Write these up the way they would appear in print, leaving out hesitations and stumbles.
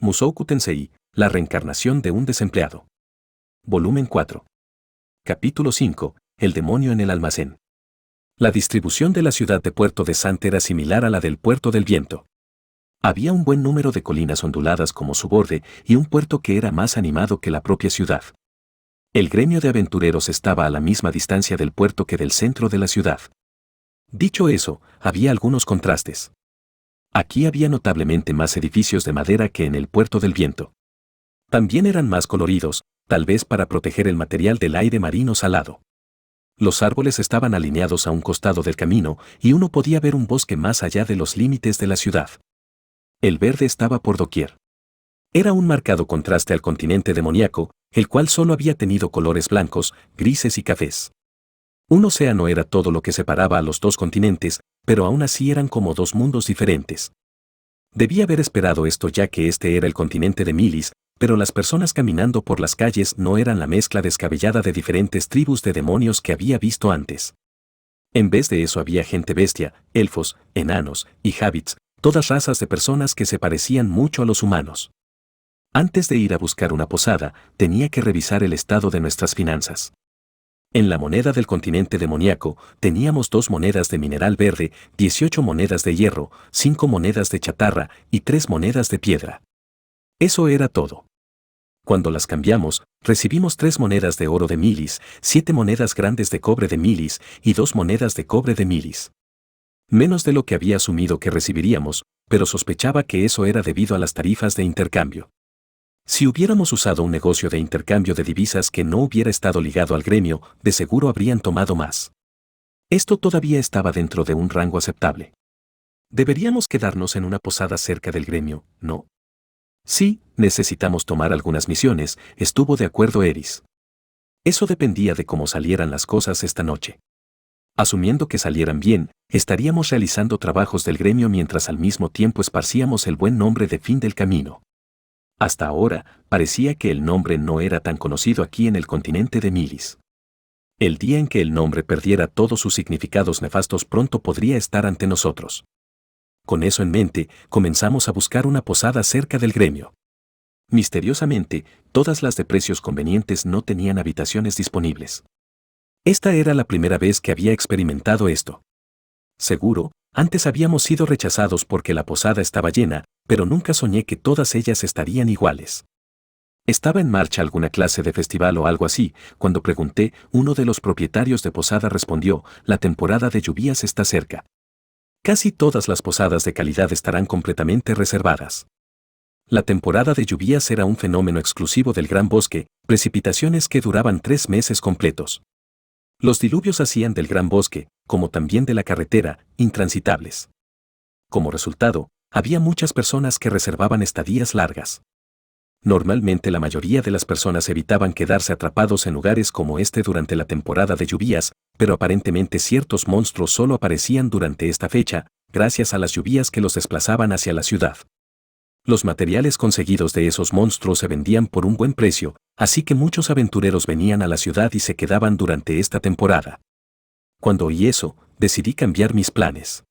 Mushoku Tensei, la reencarnación de un desempleado. Volumen 4. Capítulo 5. El demonio en el almacén. La distribución de la ciudad de Puerto de Sant era similar a la del Puerto del Viento. Había un buen número de colinas onduladas como su borde y un puerto que era más animado que la propia ciudad. El gremio de aventureros estaba a la misma distancia del puerto que del centro de la ciudad. Dicho eso, había algunos contrastes. Aquí había notablemente más edificios de madera que en el Puerto del Viento. También eran más coloridos, tal vez para proteger el material del aire marino salado. Los árboles estaban alineados a un costado del camino y uno podía ver un bosque más allá de los límites de la ciudad. El verde estaba por doquier. Era un marcado contraste al continente demoníaco, el cual solo había tenido colores blancos, grises y cafés. Un océano era todo lo que separaba a los dos continentes, pero aún así eran como dos mundos diferentes. Debía haber esperado esto ya que este era el continente de Milis, pero las personas caminando por las calles no eran la mezcla descabellada de diferentes tribus de demonios que había visto antes. En vez de eso había gente bestia, elfos, enanos y hobbits, todas razas de personas que se parecían mucho a los humanos. Antes de ir a buscar una posada, tenía que revisar el estado de nuestras finanzas. En la moneda del continente demoníaco, teníamos 2 monedas de mineral verde, 18 monedas de hierro, 5 monedas de chatarra y 3 monedas de piedra. Eso era todo. Cuando las cambiamos, recibimos 3 monedas de oro de Milis, 7 monedas grandes de cobre de Milis y 2 monedas de cobre de Milis. Menos de lo que había asumido que recibiríamos, pero sospechaba que eso era debido a las tarifas de intercambio. Si hubiéramos usado un negocio de intercambio de divisas que no hubiera estado ligado al gremio, de seguro habrían tomado más. Esto todavía estaba dentro de un rango aceptable. Deberíamos quedarnos en una posada cerca del gremio, ¿no? Sí, necesitamos tomar algunas misiones, estuvo de acuerdo Eris. Eso dependía de cómo salieran las cosas esta noche. Asumiendo que salieran bien, estaríamos realizando trabajos del gremio mientras al mismo tiempo esparcíamos el buen nombre de Fin del Camino. Hasta ahora, parecía que el nombre no era tan conocido aquí en el continente de Milis. El día en que el nombre perdiera todos sus significados nefastos pronto podría estar ante nosotros. Con eso en mente, comenzamos a buscar una posada cerca del gremio. Misteriosamente, todas las de precios convenientes no tenían habitaciones disponibles. Esta era la primera vez que había experimentado esto. Seguro, antes habíamos sido rechazados porque la posada estaba llena, pero nunca soñé que todas ellas estarían iguales. ¿Estaba en marcha alguna clase de festival o algo así? Cuando pregunté, uno de los propietarios de posada respondió, la temporada de lluvias está cerca. Casi todas las posadas de calidad estarán completamente reservadas. La temporada de lluvias era un fenómeno exclusivo del Gran Bosque, precipitaciones que duraban 3 meses completos. Los diluvios hacían del Gran Bosque, como también de la carretera, intransitables. Como resultado, había muchas personas que reservaban estadías largas. Normalmente la mayoría de las personas evitaban quedarse atrapados en lugares como este durante la temporada de lluvias, pero aparentemente ciertos monstruos solo aparecían durante esta fecha, gracias a las lluvias que los desplazaban hacia la ciudad. Los materiales conseguidos de esos monstruos se vendían por un buen precio, así que muchos aventureros venían a la ciudad y se quedaban durante esta temporada. Cuando oí eso, decidí cambiar mis planes.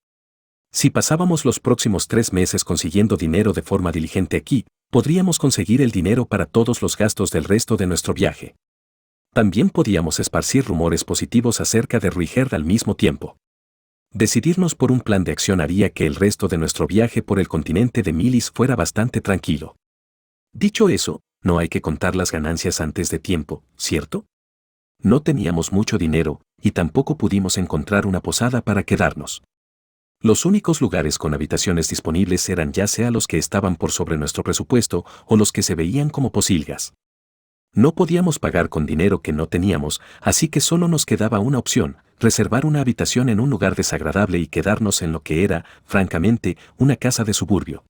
Si pasábamos los próximos 3 meses consiguiendo dinero de forma diligente aquí, podríamos conseguir el dinero para todos los gastos del resto de nuestro viaje. También podíamos esparcir rumores positivos acerca de Ruigerd al mismo tiempo. Decidirnos por un plan de acción haría que el resto de nuestro viaje por el continente de Milis fuera bastante tranquilo. Dicho eso, no hay que contar las ganancias antes de tiempo, ¿cierto? No teníamos mucho dinero, y tampoco pudimos encontrar una posada para quedarnos. Los únicos lugares con habitaciones disponibles eran ya sea los que estaban por sobre nuestro presupuesto o los que se veían como posilgas. No podíamos pagar con dinero que no teníamos, así que solo nos quedaba una opción, reservar una habitación en un lugar desagradable y quedarnos en lo que era, francamente, una casa de suburbio.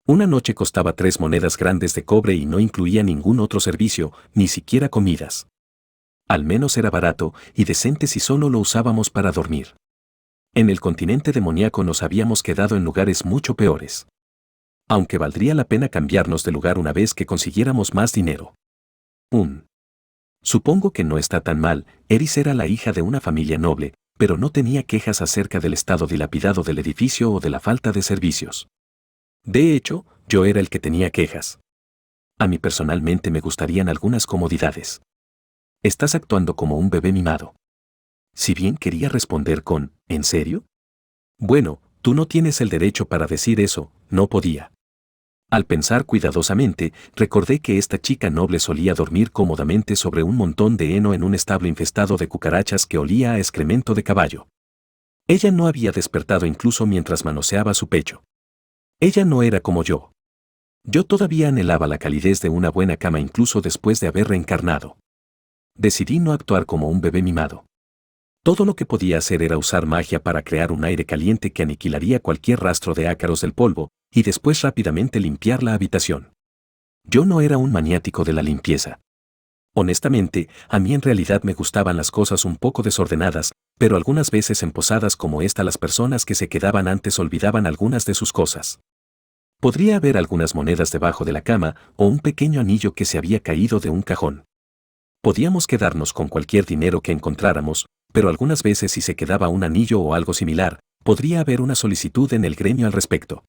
Una noche costaba 3 monedas grandes de cobre y no incluía ningún otro servicio, ni siquiera comidas. Al menos era barato y decente si solo lo usábamos para dormir. En el continente demoníaco nos habíamos quedado en lugares mucho peores. Aunque valdría la pena cambiarnos de lugar una vez que consiguiéramos más dinero. Supongo que no está tan mal, Eris era la hija de una familia noble, pero no tenía quejas acerca del estado dilapidado del edificio o de la falta de servicios. De hecho, Yo era el que tenía quejas. A mí personalmente me gustarían algunas comodidades. Estás actuando como un bebé mimado. Si bien quería responder con, ¿en serio? Bueno, tú no tienes el derecho para decir eso, no podía. Al pensar cuidadosamente, recordé que esta chica noble solía dormir cómodamente sobre un montón de heno en un establo infestado de cucarachas que olía a excremento de caballo. Ella no había despertado incluso mientras manoseaba su pecho. Ella no era como yo. Yo todavía anhelaba la calidez de una buena cama incluso después de haber reencarnado. Decidí no actuar como un bebé mimado. Todo lo que podía hacer era usar magia para crear un aire caliente que aniquilaría cualquier rastro de ácaros del polvo, y después rápidamente limpiar la habitación. Yo no era un maniático de la limpieza. Honestamente, a mí en realidad me gustaban las cosas un poco desordenadas, pero algunas veces en posadas como esta las personas que se quedaban antes olvidaban algunas de sus cosas. Podría haber algunas monedas debajo de la cama o un pequeño anillo que se había caído de un cajón. Podíamos quedarnos con cualquier dinero que encontráramos, pero algunas veces si se quedaba un anillo o algo similar, podría haber una solicitud en el gremio al respecto.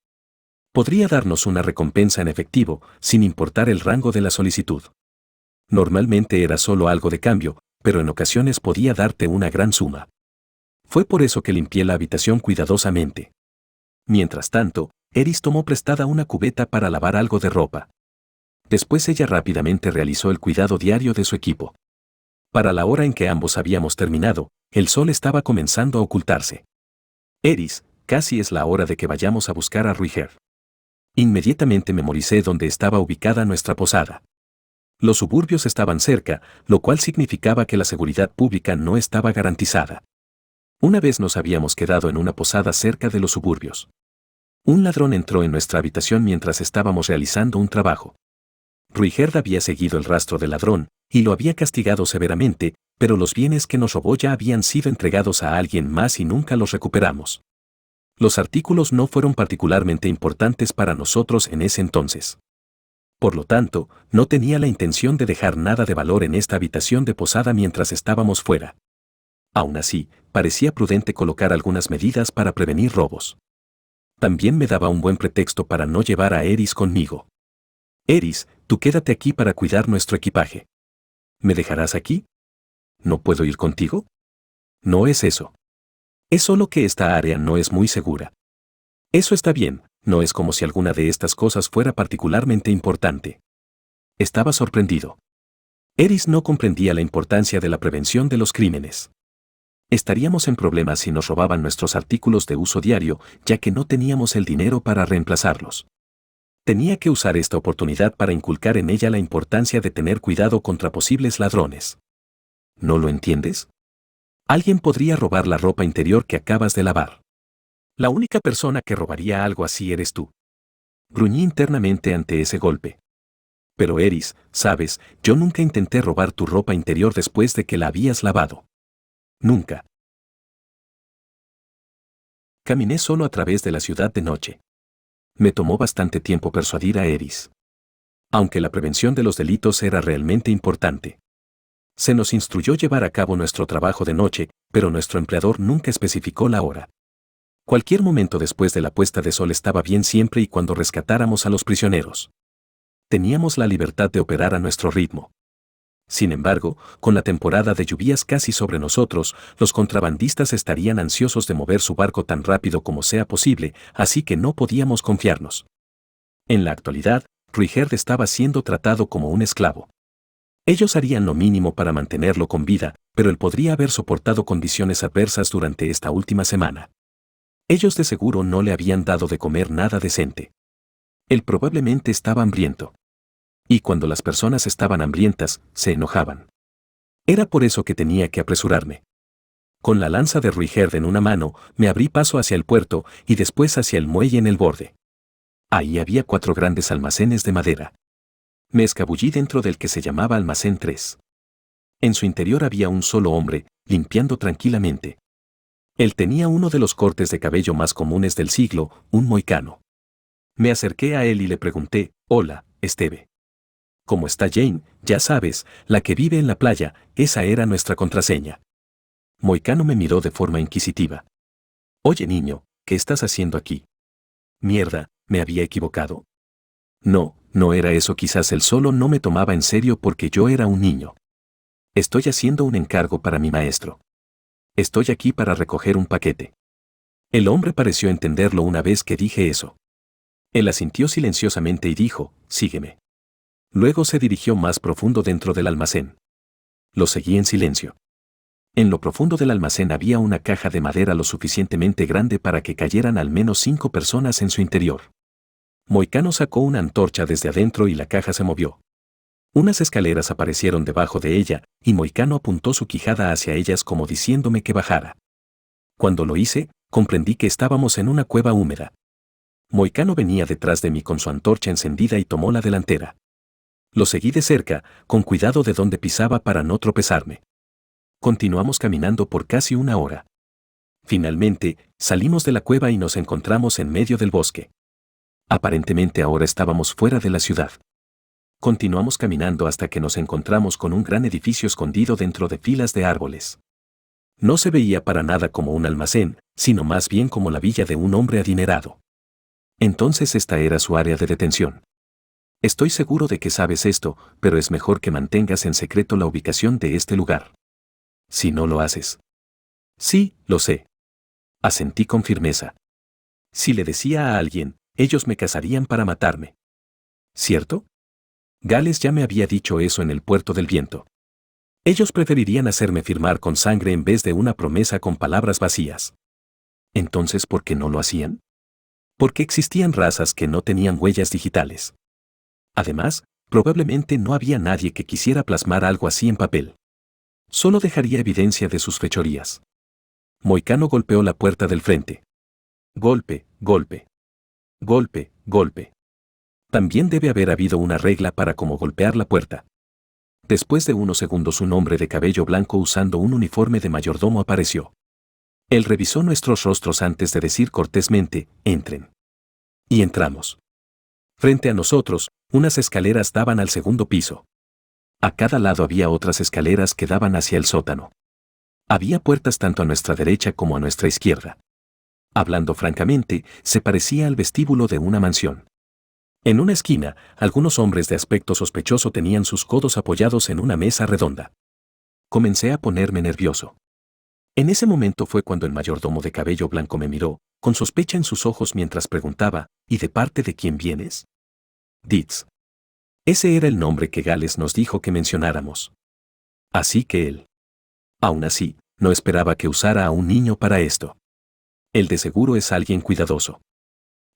Podría darnos una recompensa en efectivo, sin importar el rango de la solicitud. Normalmente era solo algo de cambio, pero en ocasiones podía darte una gran suma. Fue por eso que limpié la habitación cuidadosamente. Mientras tanto, Eris tomó prestada una cubeta para lavar algo de ropa. Después ella rápidamente realizó el cuidado diario de su equipo. Para la hora en que ambos habíamos terminado, el sol estaba comenzando a ocultarse. Eris, casi es la hora de que vayamos a buscar a Ruiger. Inmediatamente memoricé dónde estaba ubicada nuestra posada. Los suburbios estaban cerca, lo cual significaba que la seguridad pública no estaba garantizada. Una vez nos habíamos quedado en una posada cerca de los suburbios. Un ladrón entró en nuestra habitación mientras estábamos realizando un trabajo. Ruigerd había seguido el rastro del ladrón, y lo había castigado severamente, pero los bienes que nos robó ya habían sido entregados a alguien más y nunca los recuperamos. Los artículos no fueron particularmente importantes para nosotros en ese entonces. Por lo tanto, no tenía la intención de dejar nada de valor en esta habitación de posada mientras estábamos fuera. Aún así, parecía prudente colocar algunas medidas para prevenir robos. También me daba un buen pretexto para no llevar a Eris conmigo. Eris, tú quédate aquí para cuidar nuestro equipaje. ¿Me dejarás aquí? ¿No puedo ir contigo? No es eso. Es solo que esta área no es muy segura. Eso está bien, no es como si alguna de estas cosas fuera particularmente importante. Estaba sorprendido. Eris no comprendía la importancia de la prevención de los crímenes. Estaríamos en problemas si nos robaban nuestros artículos de uso diario, ya que no teníamos el dinero para reemplazarlos. Tenía que usar esta oportunidad para inculcar en ella la importancia de tener cuidado contra posibles ladrones. ¿No lo entiendes? Alguien podría robar la ropa interior que acabas de lavar. La única persona que robaría algo así eres tú. Gruñí internamente ante ese golpe. Pero Eris, sabes, yo nunca intenté robar tu ropa interior después de que la habías lavado. Nunca. Caminé solo a través de la ciudad de noche. Me tomó bastante tiempo persuadir a Eris. Aunque la prevención de los delitos era realmente importante. Se nos instruyó llevar a cabo nuestro trabajo de noche, pero nuestro empleador nunca especificó la hora. Cualquier momento después de la puesta de sol estaba bien siempre y cuando rescatáramos a los prisioneros. Teníamos la libertad de operar a nuestro ritmo. Sin embargo, con la temporada de lluvias casi sobre nosotros, los contrabandistas estarían ansiosos de mover su barco tan rápido como sea posible, así que no podíamos confiarnos. En la actualidad, Ruigerd estaba siendo tratado como un esclavo. Ellos harían lo mínimo para mantenerlo con vida, pero él podría haber soportado condiciones adversas durante esta última semana. Ellos de seguro no le habían dado de comer nada decente. Él probablemente estaba hambriento. Y cuando las personas estaban hambrientas, se enojaban. Era por eso que tenía que apresurarme. Con la lanza de Ruigerd en una mano, me abrí paso hacia el puerto y después hacia el muelle en el borde. Ahí había 4 grandes almacenes de madera. Me escabullí dentro del que se llamaba Almacén 3. En su interior había un solo hombre, limpiando tranquilamente. Él tenía uno de los cortes de cabello más comunes del siglo, un moicano. Me acerqué a él y le pregunté, «Hola, Esteve. ¿Cómo está Jane? Ya sabes, la que vive en la playa, esa era nuestra contraseña». Moicano me miró de forma inquisitiva. «Oye niño, ¿qué estás haciendo aquí?» «Mierda, me había equivocado». No, no era eso, quizás él solo no me tomaba en serio porque yo era un niño. Estoy haciendo un encargo para mi maestro. Estoy aquí para recoger un paquete. El hombre pareció entenderlo una vez que dije eso. Él asintió silenciosamente y dijo, sígueme. Luego se dirigió más profundo dentro del almacén. Lo seguí en silencio. En lo profundo del almacén había una caja de madera lo suficientemente grande para que cayeran al menos 5 personas en su interior. Moicano sacó una antorcha desde adentro y la caja se movió. Unas escaleras aparecieron debajo de ella, y Moicano apuntó su quijada hacia ellas como diciéndome que bajara. Cuando lo hice, comprendí que estábamos en una cueva húmeda. Moicano venía detrás de mí con su antorcha encendida y tomó la delantera. Lo seguí de cerca, con cuidado de dónde pisaba para no tropezarme. Continuamos caminando por casi una hora. Finalmente, salimos de la cueva y nos encontramos en medio del bosque. Aparentemente ahora estábamos fuera de la ciudad. Continuamos caminando hasta que nos encontramos con un gran edificio escondido dentro de filas de árboles. No se veía para nada como un almacén, sino más bien como la villa de un hombre adinerado. Entonces esta era su área de detención. Estoy seguro de que sabes esto, pero es mejor que mantengas en secreto la ubicación de este lugar. Si no lo haces. Sí, lo sé. Asentí con firmeza. Si le decía a alguien, ellos me cazarían para matarme. ¿Cierto? Gales ya me había dicho eso en el Puerto del Viento. Ellos preferirían hacerme firmar con sangre en vez de una promesa con palabras vacías. Entonces, ¿por qué no lo hacían? Porque existían razas que no tenían huellas digitales. Además, probablemente no había nadie que quisiera plasmar algo así en papel. Solo dejaría evidencia de sus fechorías. Moicano golpeó la puerta del frente. Golpe, golpe. Golpe, golpe. También debe haber habido una regla para cómo golpear la puerta. Después de unos segundos un hombre de cabello blanco usando un uniforme de mayordomo apareció. Él revisó nuestros rostros antes de decir cortésmente, entren. Y entramos. Frente a nosotros, unas escaleras daban al segundo piso. A cada lado había otras escaleras que daban hacia el sótano. Había puertas tanto a nuestra derecha como a nuestra izquierda. Hablando francamente, se parecía al vestíbulo de una mansión. En una esquina, algunos hombres de aspecto sospechoso tenían sus codos apoyados en una mesa redonda. Comencé a ponerme nervioso. En ese momento fue cuando el mayordomo de cabello blanco me miró, con sospecha en sus ojos mientras preguntaba, ¿y de parte de quién vienes? Ditz. Ese era el nombre que Gales nos dijo que mencionáramos. Así que él. Aún así, no esperaba que usara a un niño para esto. Él de seguro es alguien cuidadoso.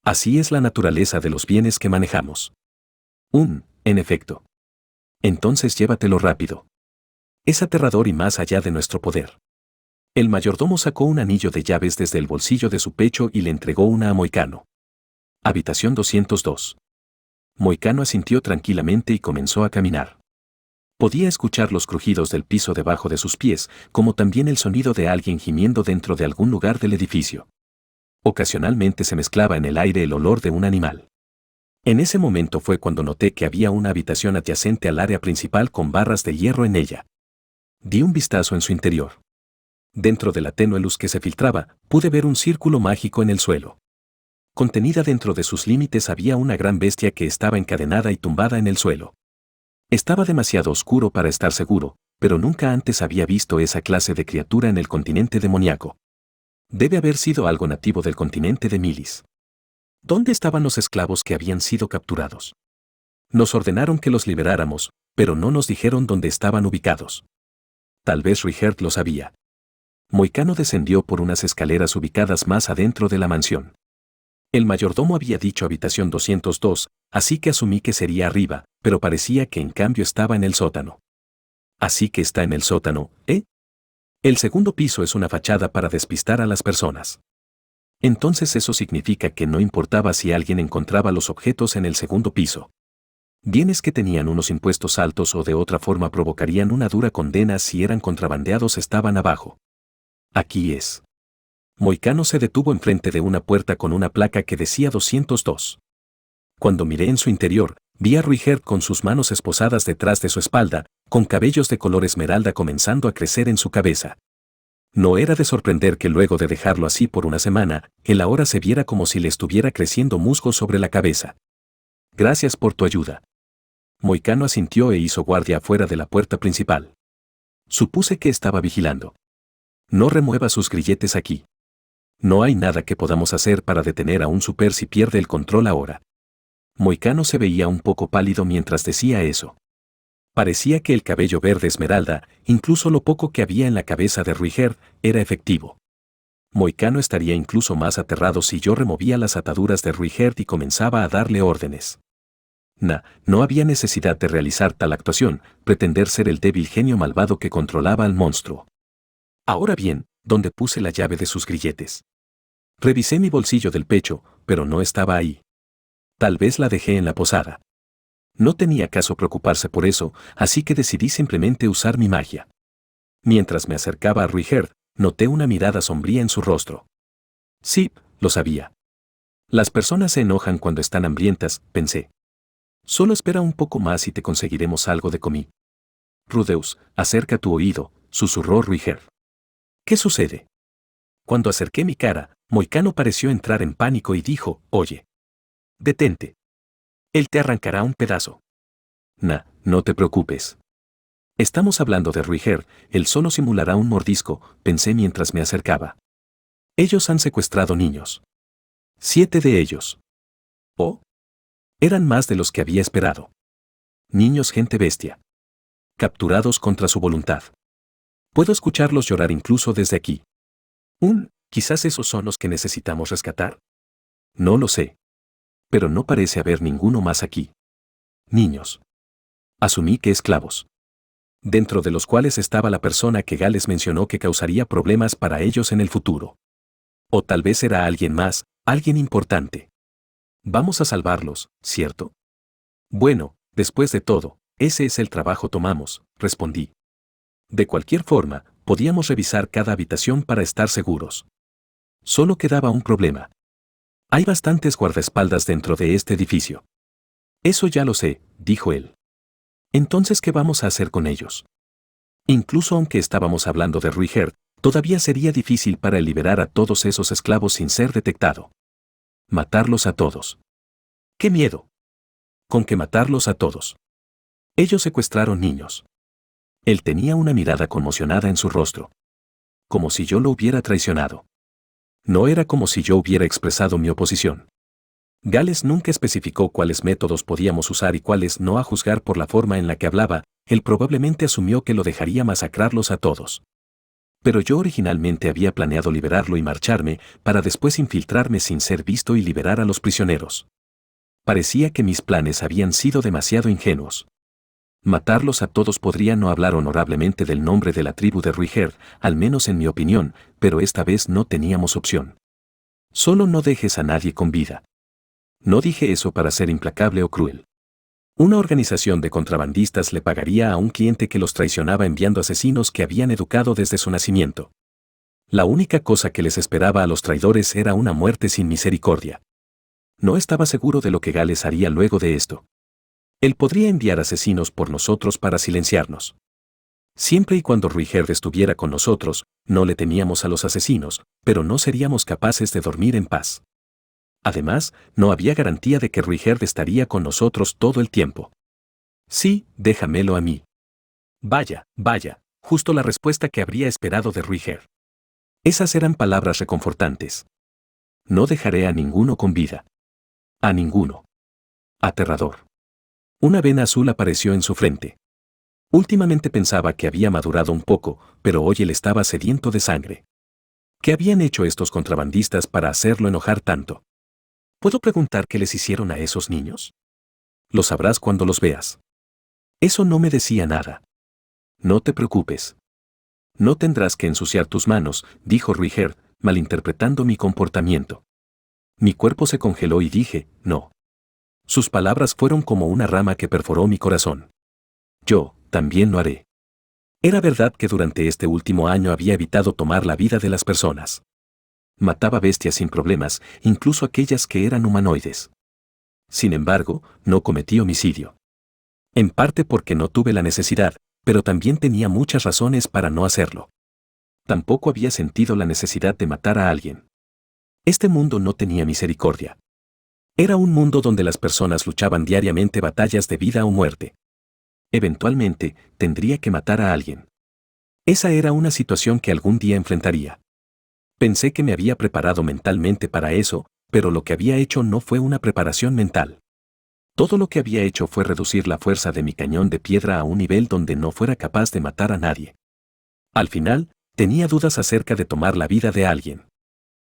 Así es la naturaleza de los bienes que manejamos. En efecto. Entonces llévatelo rápido. Es aterrador y más allá de nuestro poder. El mayordomo sacó un anillo de llaves desde el bolsillo de su pecho y le entregó una a Moicano. Habitación 202. Moicano asintió tranquilamente y comenzó a caminar. Podía escuchar los crujidos del piso debajo de sus pies, como también el sonido de alguien gimiendo dentro de algún lugar del edificio. Ocasionalmente se mezclaba en el aire el olor de un animal. En ese momento fue cuando noté que había una habitación adyacente al área principal con barras de hierro en ella. Di un vistazo en su interior. Dentro de la tenue luz que se filtraba, pude ver un círculo mágico en el suelo. Contenida dentro de sus límites había una gran bestia que estaba encadenada y tumbada en el suelo. Estaba demasiado oscuro para estar seguro, pero nunca antes había visto esa clase de criatura en el continente demoníaco. Debe haber sido algo nativo del continente de Milis. ¿Dónde estaban los esclavos que habían sido capturados? Nos ordenaron que los liberáramos, pero no nos dijeron dónde estaban ubicados. Tal vez Richard lo sabía. Moicano descendió por unas escaleras ubicadas más adentro de la mansión. El mayordomo había dicho habitación 202, así que asumí que sería arriba, pero parecía que en cambio estaba en el sótano. Así que está en el sótano, ¿eh? El segundo piso es una fachada para despistar a las personas. Entonces eso significa que no importaba si alguien encontraba los objetos en el segundo piso. Bienes que tenían unos impuestos altos o de otra forma provocarían una dura condena si eran contrabandeados estaban abajo. Aquí es. Moicano se detuvo enfrente de una puerta con una placa que decía 202. Cuando miré en su interior, vi a Richard con sus manos esposadas detrás de su espalda, con cabellos de color esmeralda comenzando a crecer en su cabeza. No era de sorprender que luego de dejarlo así por una semana, él ahora se viera como si le estuviera creciendo musgo sobre la cabeza. Gracias por tu ayuda. Moicano asintió e hizo guardia afuera de la puerta principal. Supuse que estaba vigilando. No remueva sus grilletes aquí. No hay nada que podamos hacer para detener a un super si pierde el control ahora. Moicano se veía un poco pálido mientras decía eso. Parecía que el cabello verde esmeralda, incluso lo poco que había en la cabeza de Ruiger, era efectivo. Moicano estaría incluso más aterrado si yo removía las ataduras de Ruiger y comenzaba a darle órdenes. No había necesidad de realizar tal actuación, pretender ser el débil genio malvado que controlaba al monstruo. Ahora bien, ¿dónde puse la llave de sus grilletes? Revisé mi bolsillo del pecho, pero no estaba ahí. Tal vez la dejé en la posada. No tenía caso preocuparse por eso, así que decidí simplemente usar mi magia. Mientras me acercaba a Ruiger, noté una mirada sombría en su rostro. Sí, lo sabía. Las personas se enojan cuando están hambrientas, pensé. Solo espera un poco más y te conseguiremos algo de comida. Rudeus, acerca tu oído, susurró Ruiger. ¿Qué sucede? Cuando acerqué mi cara, Moicano pareció entrar en pánico y dijo, oye. Detente. Él te arrancará un pedazo. No te preocupes. Estamos hablando de Ruiger, él solo simulará un mordisco, pensé mientras me acercaba. Ellos han secuestrado niños. 7 de ellos. ¿Oh? Eran más de los que había esperado. Niños gente bestia. Capturados contra su voluntad. Puedo escucharlos llorar incluso desde aquí. Quizás esos son los que necesitamos rescatar. No lo sé. Pero no parece haber ninguno más aquí. Niños. Asumí que esclavos. Dentro de los cuales estaba la persona que Gales mencionó que causaría problemas para ellos en el futuro. O tal vez era alguien más, alguien importante. Vamos a salvarlos, ¿cierto? Bueno, después de todo, ese es el trabajo tomamos, respondí. De cualquier forma, podíamos revisar cada habitación para estar seguros. Solo quedaba un problema. Hay bastantes guardaespaldas dentro de este edificio. Eso ya lo sé, dijo él. Entonces, ¿qué vamos a hacer con ellos? Incluso aunque estábamos hablando de Ruiger, todavía sería difícil para él liberar a todos esos esclavos sin ser detectado. Matarlos a todos. ¡Qué miedo! Con que matarlos a todos. Ellos secuestraron niños. Él tenía una mirada conmocionada en su rostro. Como si yo lo hubiera traicionado. No era como si yo hubiera expresado mi oposición. Gales nunca especificó cuáles métodos podíamos usar y cuáles no a juzgar por la forma en la que hablaba, él probablemente asumió que lo dejaría masacrarlos a todos. Pero yo originalmente había planeado liberarlo y marcharme, para después infiltrarme sin ser visto y liberar a los prisioneros. Parecía que mis planes habían sido demasiado ingenuos. Matarlos a todos podría no hablar honorablemente del nombre de la tribu de Ruiger, al menos en mi opinión, pero esta vez no teníamos opción. Solo no dejes a nadie con vida. No dije eso para ser implacable o cruel. Una organización de contrabandistas le pagaría a un cliente que los traicionaba enviando asesinos que habían educado desde su nacimiento. La única cosa que les esperaba a los traidores era una muerte sin misericordia. No estaba seguro de lo que Gales haría luego de esto. Él podría enviar asesinos por nosotros para silenciarnos. Siempre y cuando Ruiger estuviera con nosotros, no le temíamos a los asesinos, pero no seríamos capaces de dormir en paz. Además, no había garantía de que Ruiger estaría con nosotros todo el tiempo. Sí, déjamelo a mí. Vaya, justo la respuesta que habría esperado de Ruiger. Esas eran palabras reconfortantes. No dejaré a ninguno con vida. A ninguno. Aterrador. Una vena azul apareció en su frente. Últimamente pensaba que había madurado un poco, pero hoy él estaba sediento de sangre. ¿Qué habían hecho estos contrabandistas para hacerlo enojar tanto? ¿Puedo preguntar qué les hicieron a esos niños? Lo sabrás cuando los veas. Eso no me decía nada. No te preocupes. No tendrás que ensuciar tus manos, dijo Ruiger, malinterpretando mi comportamiento. Mi cuerpo se congeló y dije, no. Sus palabras fueron como una rama que perforó mi corazón. Yo, también lo haré. Era verdad que durante este último año había evitado tomar la vida de las personas. Mataba bestias sin problemas, incluso aquellas que eran humanoides. Sin embargo, no cometí homicidio. En parte porque no tuve la necesidad, pero también tenía muchas razones para no hacerlo. Tampoco había sentido la necesidad de matar a alguien. Este mundo no tenía misericordia. Era un mundo donde las personas luchaban diariamente batallas de vida o muerte. Eventualmente, tendría que matar a alguien. Esa era una situación que algún día enfrentaría. Pensé que me había preparado mentalmente para eso, pero lo que había hecho no fue una preparación mental. Todo lo que había hecho fue reducir la fuerza de mi cañón de piedra a un nivel donde no fuera capaz de matar a nadie. Al final, tenía dudas acerca de tomar la vida de alguien.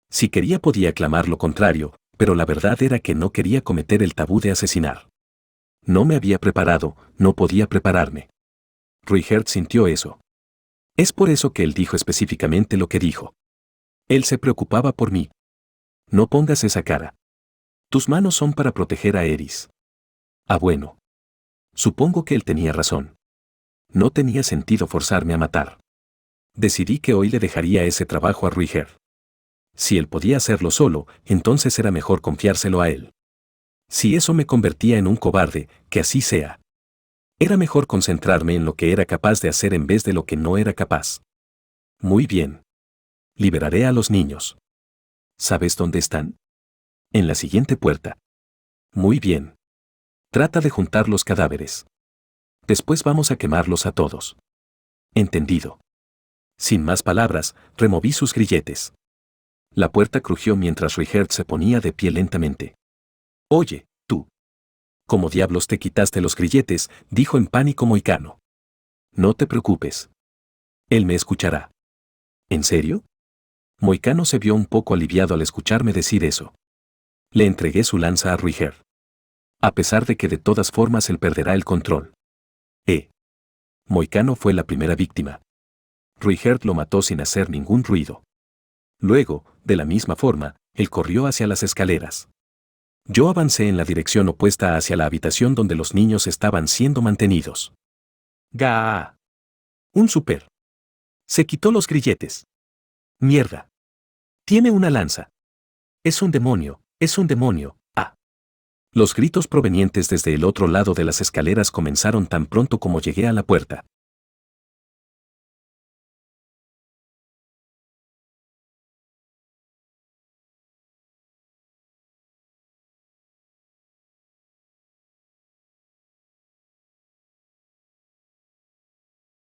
Si quería podía clamar lo contrario, pero la verdad era que no quería cometer el tabú de asesinar. No me había preparado, no podía prepararme. Ruigert sintió eso. Es por eso que él dijo específicamente lo que dijo. Él se preocupaba por mí. No pongas esa cara. Tus manos son para proteger a Eris. Ah, bueno. Supongo que él tenía razón. No tenía sentido forzarme a matar. Decidí que hoy le dejaría ese trabajo a Ruigert. Si él podía hacerlo solo, entonces era mejor confiárselo a él. Si eso me convertía en un cobarde, que así sea. Era mejor concentrarme en lo que era capaz de hacer en vez de lo que no era capaz. Muy bien. Liberaré a los niños. ¿Sabes dónde están? En la siguiente puerta. Muy bien. Trata de juntar los cadáveres. Después vamos a quemarlos a todos. Entendido. Sin más palabras, removí sus grilletes. La puerta crujió mientras Ruigert se ponía de pie lentamente. Oye, tú. ¿Cómo diablos te quitaste los grilletes?, dijo en pánico Moicano. No te preocupes. Él me escuchará. ¿En serio? Moicano se vio un poco aliviado al escucharme decir eso. Le entregué su lanza a Ruigert. A pesar de que de todas formas él perderá el control. Moicano fue la primera víctima. Ruigert lo mató sin hacer ningún ruido. Luego, de la misma forma, él corrió hacia las escaleras. Yo avancé en la dirección opuesta hacia la habitación donde los niños estaban siendo mantenidos. ¡Gaa! Un super. Se quitó los grilletes. ¡Mierda! Tiene una lanza. Es un demonio, es un demonio. ¡Ah! Los gritos provenientes desde el otro lado de las escaleras comenzaron tan pronto como llegué a la puerta.